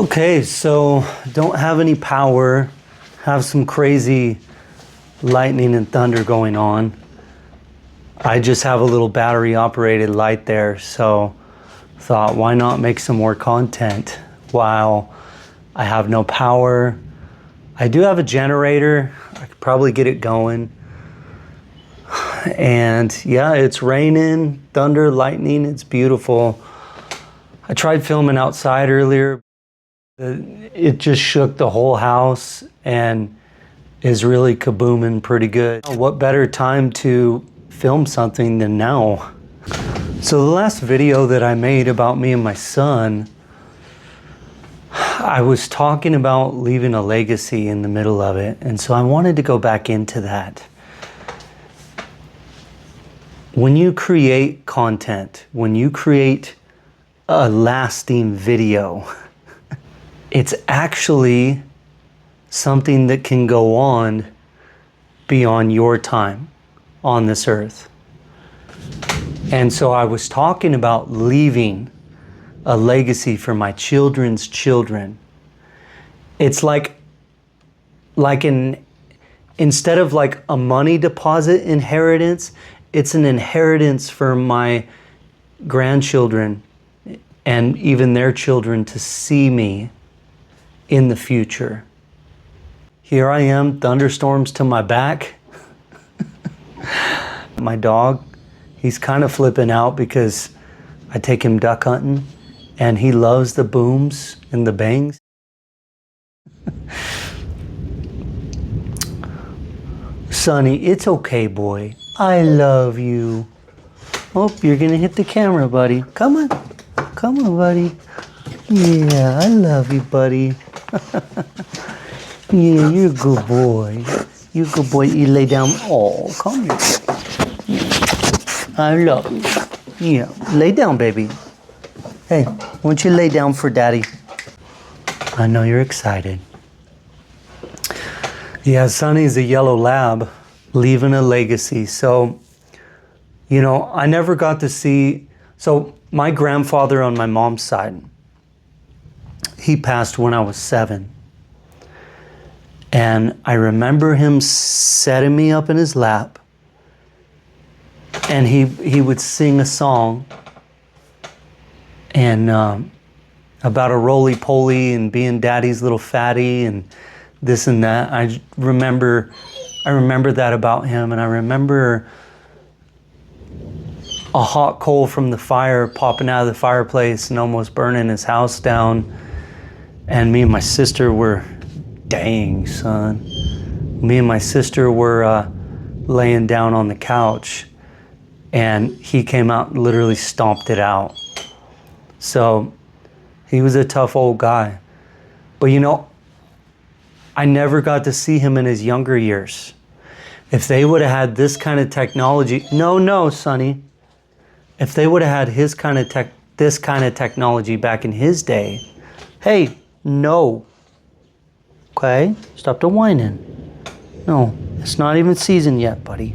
Okay, so don't have any power, have some crazy lightning and thunder going on. I just have a little battery operated light there, so thought why not make some more content while I have no power. I do have a generator, I could probably get it going. And yeah, it's raining, thunder, lightning, it's beautiful. I tried filming outside earlier. It just shook the whole house and is really kabooming pretty good. What better time to film something than now? So the last video that I made about me and my son, I was talking about leaving a legacy in the middle of it. And so I wanted to go back into that. When you create content, when you create a lasting video, it's actually something that can go on beyond your time on this earth. And so I was talking about leaving a legacy for my children's children. It's instead of like a money deposit inheritance, it's an inheritance for my grandchildren and even their children to see me in the future. Here I am, thunderstorms to my back. My dog, he's kind of flipping out because I take him duck hunting and he loves the booms and the bangs. Sonny, it's okay, boy. I love you. Oh, you're gonna hit the camera, buddy. Come on, buddy. Yeah, I love you, buddy. Yeah, you're a good boy. You're a good boy. You lay down. Oh, come here. I love you. Yeah, lay down, baby. Hey, why don't you lay down for daddy? I know you're excited. Yeah, Sonny's a yellow lab, leaving a legacy. So, you know, I never got to see, so my grandfather on my mom's side, he passed when I was 7. And I remember him setting me up in his lap and he would sing a song and about a roly-poly and being daddy's little fatty and this and that. I remember that about him, and I remember a hot coal from the fire popping out of the fireplace and almost burning his house down. And me and my sister were, dang, son. Me and my sister were laying down on the couch and he came out and literally stomped it out. So he was a tough old guy. But you know, I never got to see him in his younger years. If they would have had this kind of technology, no, Sonny. If they would have had this kind of technology back in his day, hey, no. Okay, stop the whining. No, it's not even seasoned yet, buddy.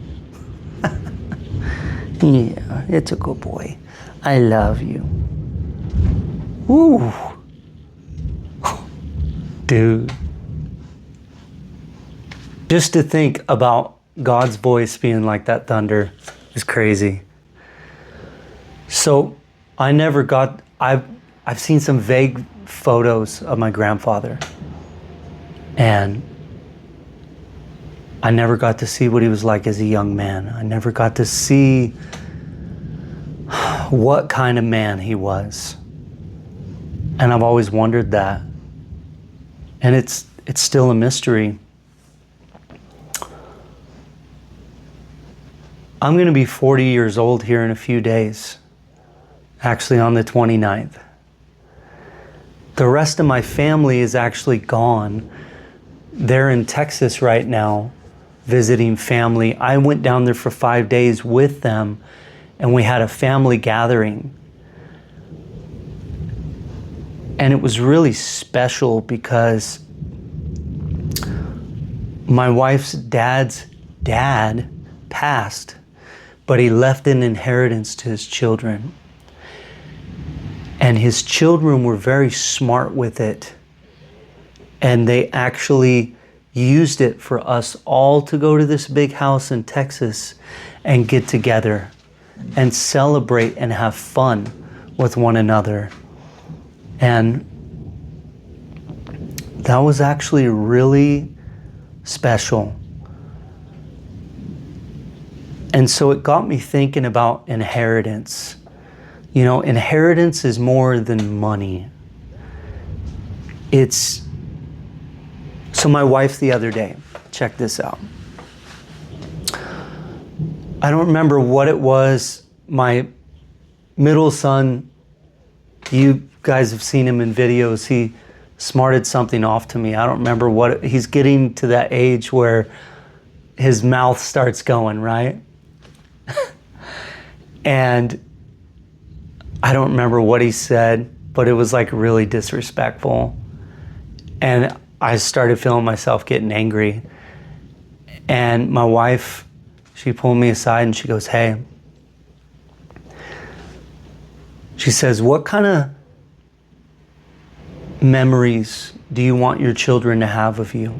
Yeah, it's a good boy. I love you. Ooh. Dude. Just to think about God's voice being like that thunder is crazy. So I've seen some vague photos of my grandfather. And I never got to see what he was like as a young man. I never got to see what kind of man he was. And I've always wondered that. And it's still a mystery. I'm going to be 40 years old here in a few days. Actually on the 29th. The rest of my family is actually gone. They're in Texas right now, visiting family. I went down there for 5 days with them, and we had a family gathering. And it was really special because my wife's dad's dad passed, but he left an inheritance to his children. And his children were very smart with it. And they actually used it for us all to go to this big house in Texas and get together and celebrate and have fun with one another. And that was actually really special. And so it got me thinking about inheritance. You know, inheritance is more than money. So my wife the other day, check this out. I don't remember what it was. My middle son, you guys have seen him in videos. He smarted something off to me. I don't remember what he's getting to that age where his mouth starts going, right? And I don't remember what he said, but it was like really disrespectful. And I started feeling myself getting angry. And my wife, she pulled me aside and she goes, hey, she says, what kind of memories do you want your children to have of you?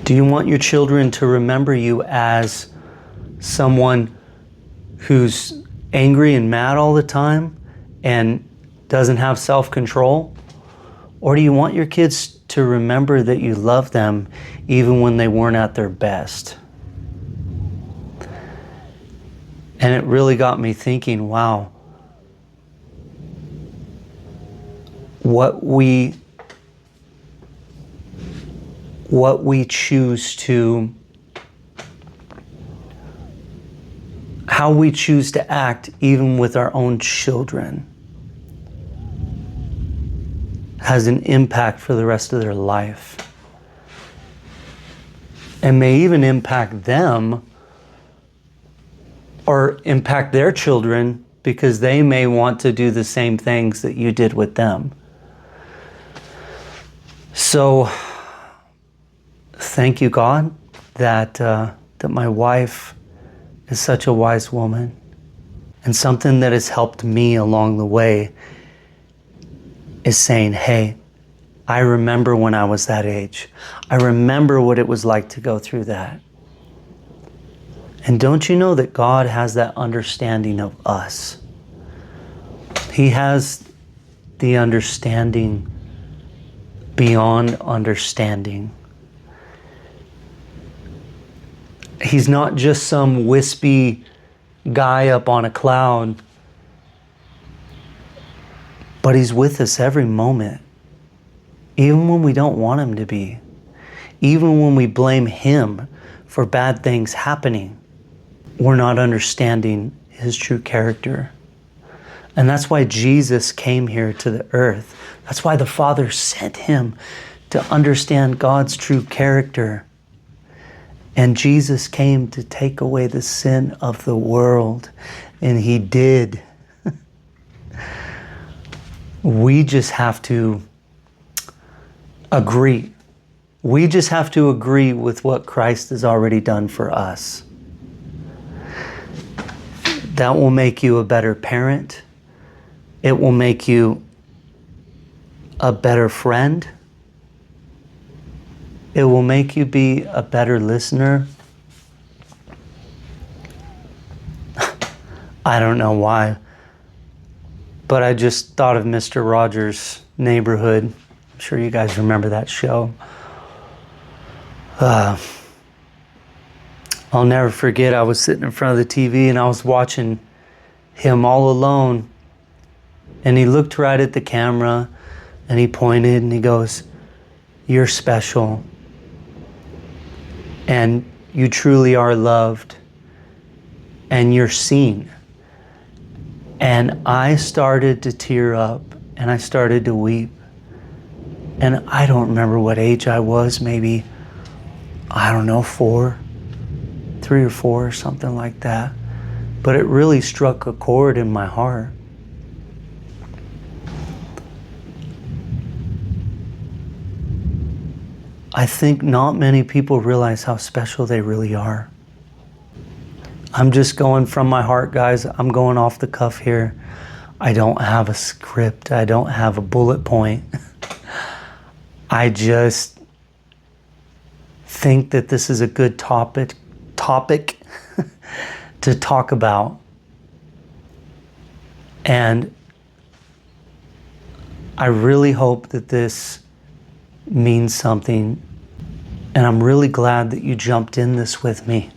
Do you want your children to remember you as someone who's angry and mad all the time and doesn't have self-control? Or do you want your kids to remember that you love them even when they weren't at their best? And it really got me thinking, wow, what we choose to, how we choose to act even with our own children has an impact for the rest of their life. And may even impact them or impact their children because they may want to do the same things that you did with them. So thank you, God, that my wife is such a wise woman. And something that has helped me along the way is saying, hey, I remember when I was that age. I remember what it was like to go through that. And don't you know that God has that understanding of us? He has the understanding beyond understanding. He's not just some wispy guy up on a cloud, but he's with us every moment, even when we don't want him to be, even when we blame him for bad things happening. We're not understanding his true character. And that's why Jesus came here to the earth. That's why the Father sent him to understand God's true character. And Jesus came to take away the sin of the world. And he did. We just have to agree. We just have to agree with what Christ has already done for us. That will make you a better parent. It will make you a better friend. It will make you be a better listener. I don't know why, but I just thought of Mr. Rogers' Neighborhood. I'm sure you guys remember that show. I'll never forget, I was sitting in front of the TV and I was watching him all alone. And he looked right at the camera and he pointed and he goes, "You're special. And you truly are loved. And you're seen." And I started to tear up and I started to weep. And I don't remember what age I was, maybe, I don't know, 3 or 4 or something like that. But it really struck a chord in my heart. I think not many people realize how special they really are. I'm just going from my heart, guys. I'm going off the cuff here. I don't have a script. I don't have a bullet point. I just think that this is a good topic to talk about. And I really hope that this means something. And I'm really glad that you jumped in this with me.